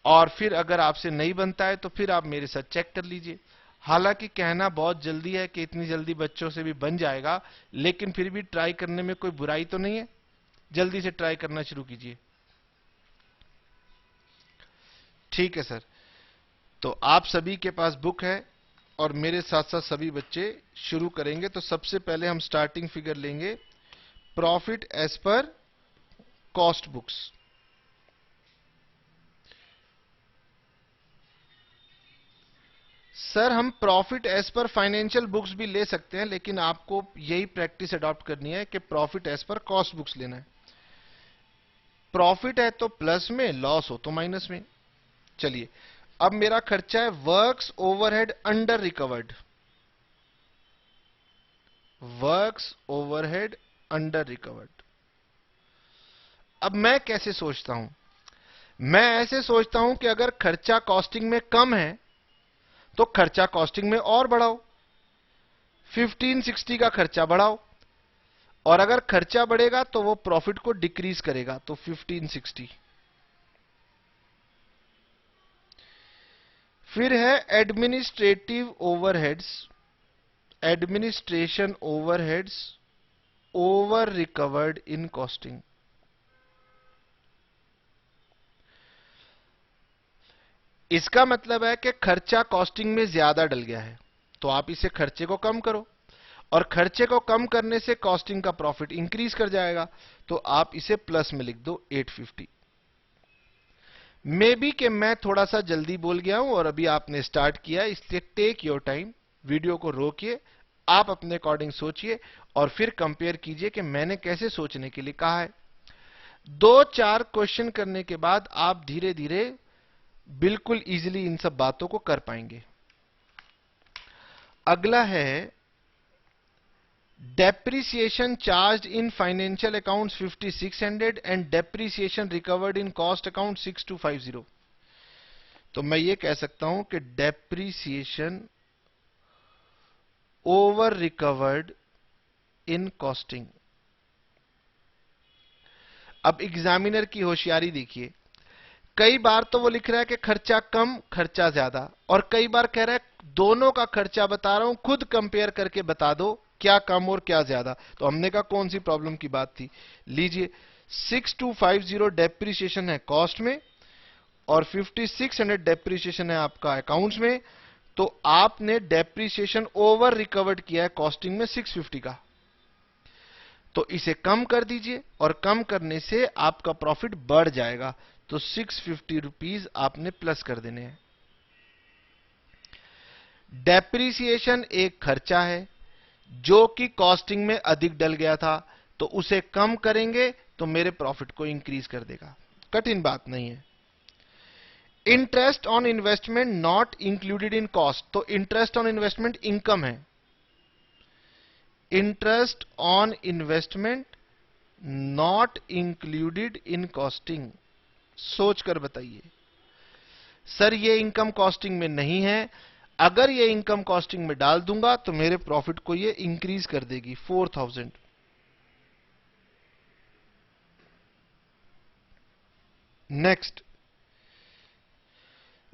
और फिर अगर आपसे नहीं बनता है तो फिर आप मेरे साथ चेक कर लीजिए। हालांकि कहना बहुत जल्दी है कि इतनी जल्दी बच्चों से भी बन जाएगा, लेकिन फिर भी ट्राई करने में कोई बुराई तो नहीं है। जल्दी से ट्राई करना शुरू कीजिए। ठीक है सर, तो आप सभी के पास बुक है और मेरे साथ साथ सभी बच्चे शुरू करेंगे। तो सबसे पहले हम स्टार्टिंग फिगर लेंगे, profit as per cost books. Sir हम profit as per financial books भी ले सकते हैं, लेकिन आपको यही प्रैक्टिस अडॉप्ट करनी है कि profit as per cost books लेना है। प्रॉफिट है तो प्लस में, लॉस हो तो माइनस में। चलिए, अब मेरा खर्चा है works overhead under recovered. Works overhead under recovered. अब मैं कैसे सोचता हूं? मैं ऐसे सोचता हूं कि अगर खर्चा कॉस्टिंग में कम है तो खर्चा कॉस्टिंग में और बढ़ाओ, 1560 का खर्चा बढ़ाओ, और अगर खर्चा बढ़ेगा तो वो प्रॉफिट को डिक्रीज करेगा, तो 1560। फिर है administrative overheads, administration overheads over recovered in costing. इसका मतलब है कि खर्चा कॉस्टिंग में ज्यादा डल गया है, तो आप इसे खर्चे को कम करो, और खर्चे को कम करने से कॉस्टिंग का प्रॉफिट इंक्रीज कर जाएगा, तो आप इसे प्लस में लिख दो 850। मे बी कि मैं थोड़ा सा जल्दी बोल गया हूं और अभी आपने स्टार्ट किया, इसलिए टेक योर टाइम, वीडियो को रोकिए, आप अपने अकॉर्डिंग सोचिए और फिर कंपेयर कीजिए कि मैंने कैसे सोचने के लिए कहा है। 2-4 क्वेश्चन करने के बाद आप धीरे धीरे बिल्कुल इजीली इन सब बातों को कर पाएंगे। अगला है depreciation charge in financial accounts 5600 and depreciation recovered in cost account 6250। तो मैं ये कह सकता हूं कि depreciation over recovered in costing. अब एग्जामिनर की होशियारी देखिए, कई बार तो वो लिख रहा है कि खर्चा कम खर्चा ज्यादा, और कई बार कह रहा है दोनों का खर्चा बता रहा हूं, खुद कंपेयर करके बता दो क्या कम और क्या ज्यादा। तो हमने कहा कौन सी प्रॉब्लम की बात थी। लीजिए, 6250 डेप्रिसिएशन है कॉस्ट में और 5600 डेप्रिसिएशन है आपका अकाउंट्स में, तो आपने डेप्रिसिएशन ओवर रिकवर्ड किया है कॉस्टिंग में 650 का, तो इसे कम कर दीजिए और कम करने से आपका प्रॉफिट बढ़ जाएगा, तो 650 रुपीज आपने प्लस कर देने हैं। डेप्रिसिएशन एक खर्चा है जो कि कॉस्टिंग में अधिक डल गया था, तो उसे कम करेंगे तो मेरे प्रॉफिट को इंक्रीज कर देगा, कठिन बात नहीं है। Interest on investment not included in cost, तो इंटरेस्ट ऑन इन्वेस्टमेंट इनकम है। Interest on investment not included in costing. सोचकर बताइए सर, ये इनकम कॉस्टिंग में नहीं है, अगर ये इनकम कॉस्टिंग में डाल दूंगा तो मेरे प्रॉफिट को ये इंक्रीज कर देगी 4000। Next,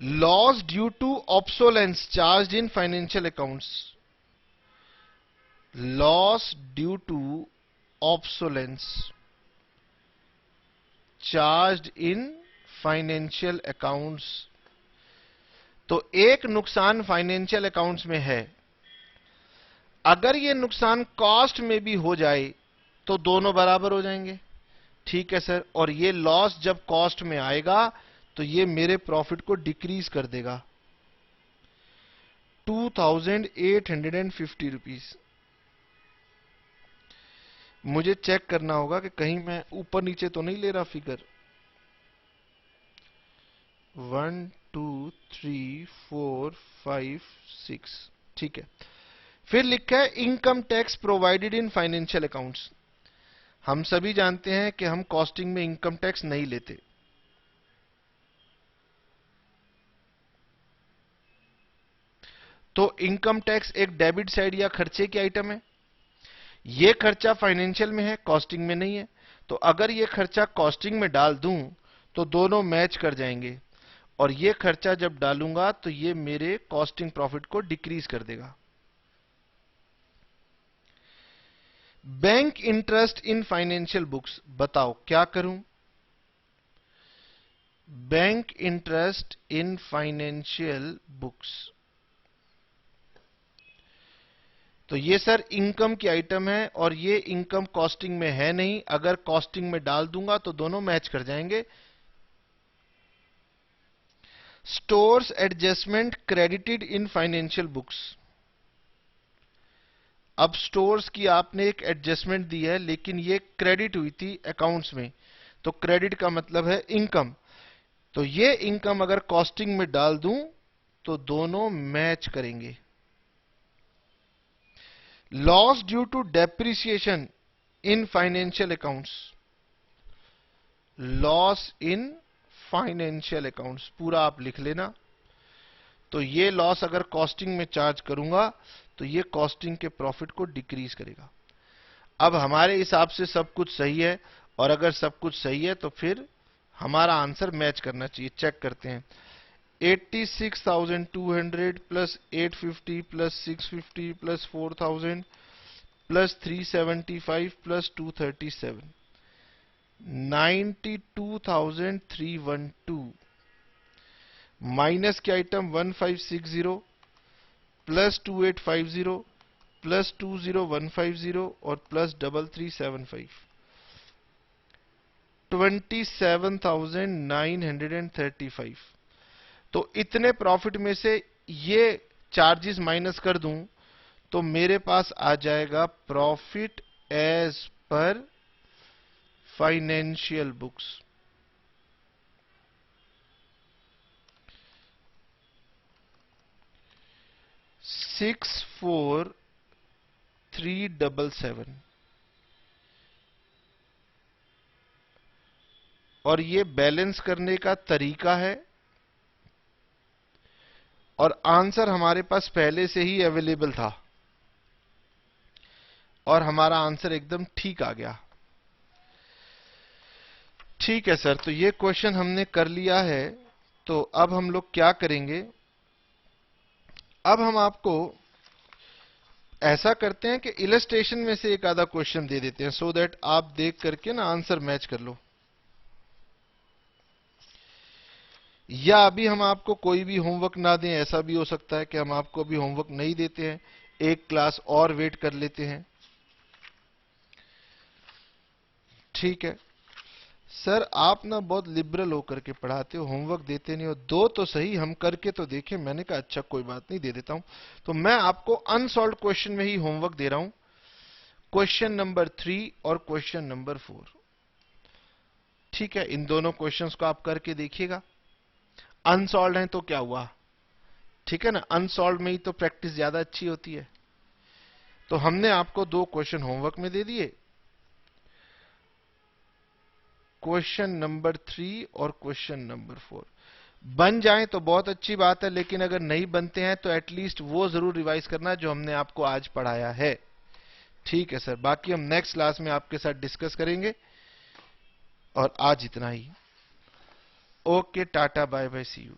loss due to obsolescence charge in financial accounts. Loss due to obsolescence charge in financial accounts. तो एक नुकसान फाइनेंशियल अकाउंट्स में है, अगर ये नुकसान कॉस्ट में भी हो जाए तो दोनों बराबर हो जाएंगे। ठीक है सर, और ये लॉस जब कॉस्ट में आएगा तो ये मेरे प्रॉफिट को डिक्रीज कर देगा 2850 रुपीज। मुझे चेक करना होगा कि कहीं मैं ऊपर नीचे तो नहीं ले रहा फिगर। 1 2 3 4 5 6। ठीक है, फिर लिखा है income tax provided in financial accounts. हम सभी जानते हैं कि हम कॉस्टिंग में इनकम टैक्स नहीं लेते। तो इनकम टैक्स एक डेबिट साइड या खर्चे की आइटम है। ये खर्चा फाइनेंशियल में है, कॉस्टिंग में नहीं है। तो अगर ये खर्चा कॉस्टिंग में डाल दूं तो दोनों मैच कर जाएंगे, और ये खर्चा जब डालूंगा तो ये मेरे कॉस्टिंग प्रॉफिट को डिक्रीज कर देगा। Bank interest in financial books, बताओ क्या करूं? Bank interest in financial books, तो ये सर इनकम की आइटम है और ये इनकम कॉस्टिंग में है नहीं। अगर कॉस्टिंग में डाल दूंगा तो दोनों मैच कर जाएंगे। Stores adjustment credited in financial books. अब स्टोर्स की आपने एक एडजस्टमेंट दी है, लेकिन ये क्रेडिट हुई थी अकाउंट्स में, तो क्रेडिट का मतलब है इनकम। तो ये इनकम अगर कॉस्टिंग में डाल दूं तो दोनों मैच करेंगे। Loss due to depreciation in financial accounts, loss in financial accounts पूरा आप लिख लेना। तो ये लॉस अगर कॉस्टिंग में चार्ज करूंगा तो ये कॉस्टिंग के प्रॉफिट को डिक्रीज करेगा। अब हमारे हिसाब से सब कुछ सही है, और अगर सब कुछ सही है तो फिर हमारा आंसर मैच करना चाहिए। चेक करते हैं। 86,200 plus 850 plus 650 plus 4,000 plus 375 plus 237, 92,312 minus के आइटम 1560 प्लस 2850 प्लस 20150 और प्लस 3375, 27,935। तो इतने प्रॉफिट में से ये चार्जेस माइनस कर दूं तो मेरे पास आ जाएगा profit as per financial books. 64,377, और ये बैलेंस करने का तरीका है, और आंसर हमारे पास पहले से ही अवेलेबल था और हमारा आंसर एकदम ठीक आ गया। ठीक है सर, तो ये क्वेश्चन हमने कर लिया है। तो अब हम लोग क्या करेंगे, अब हम आपको ऐसा करते हैं कि इलस्ट्रेशन में से एक आधा क्वेश्चन दे देते हैं, सो दैट आप देख करके ना आंसर मैच कर लो। या अभी हम आपको कोई भी होमवर्क ना दें, ऐसा भी हो सकता है कि हम आपको अभी होमवर्क नहीं देते हैं, एक क्लास और वेट कर लेते हैं। ठीक है सर, आप ना बहुत लिबरल होकर के पढ़ाते हो, होमवर्क देते नहीं हो। दो तो सही, हम करके तो देखें। मैंने कहा अच्छा कोई बात नहीं, दे देता हूं। तो मैं आपको अनसॉल्व क्वेश्चन में ही होमवर्क दे रहा हूं, क्वेश्चन नंबर 3 और क्वेश्चन नंबर 4। ठीक है, इन दोनों क्वेश्चंस को आप करके देखिएगा। अनसॉल्व है तो क्या हुआ, ठीक है ना, अनसॉल्व में ही तो प्रैक्टिस ज्यादा अच्छी होती है। तो हमने आपको दो क्वेश्चन होमवर्क में दे दिए, क्वेश्चन नंबर 3 और क्वेश्चन नंबर 4। बन जाएं तो बहुत अच्छी बात है, लेकिन अगर नहीं बनते हैं तो एटलीस्ट वो जरूर रिवाइज करना जो हमने आपको आज पढ़ाया है। ठीक है सर, बाकी हम नेक्स्ट क्लास में आपके साथ डिस्कस करेंगे, और आज इतना ही। Okay, tata, bye bye, see you.